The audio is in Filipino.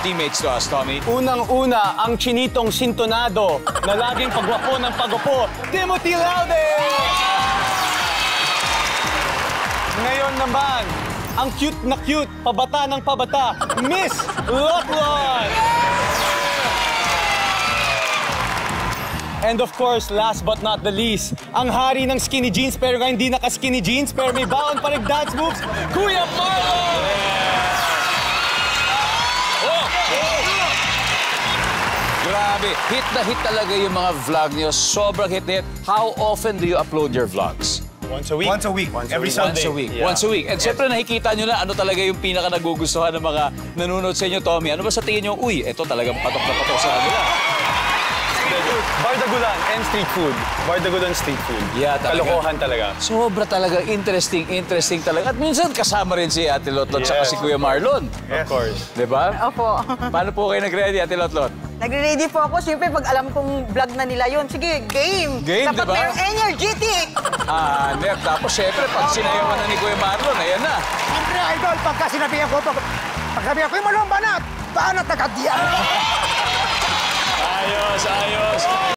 teammates to us, Tommy. Unang-una, ang chinitong sintonado na laging pagwapo ng pagwapo, Timothy Laude! Ngayon naman, ang cute na cute, pabata ng pabata, Miss Lotlon! And of course, last but not the least, ang hari ng skinny jeans pero hindi naka-skinny jeans pero may baon pa rin dance moves, Kuya Marlon! Grabe, hit na hit talaga yung mga vlog niyo. Sobrang hit na hit. How often do you upload your vlogs? Once a week. Once a week. Every Sunday. Once a week. Yeah. Once a week. And syempre nakikita nyo na ano talaga yung pinaka nagugustuhan ng mga nanonood sa inyo, Tommy. Ano ba sa tingin nyo? Uy, ito talagang patok na patok sa kanila. Bardagulan and street food. Bardagulan street food. Yeah, talaga. Kalokohan talaga. Sobra talaga interesting talaga. At minsan kasama rin si Ate Lotlot saka si Kuya Marlon. Of course. Diba? Opo. Paano po kayo nag-ready, Ate Lotlot? Nagre-ready po ako. Siyempre, pag alam kong vlog na nila yun, sige, game. Game, Dapat diba? merong energetic. Net. Tapos syempre, pag sinayawan na ni Kuya Marlon, ayan na. Siyempre, idol, pagka sinabihan ko, pag sabihan ko, yung malong banat, banat na kadiyan. Ayos, ayos.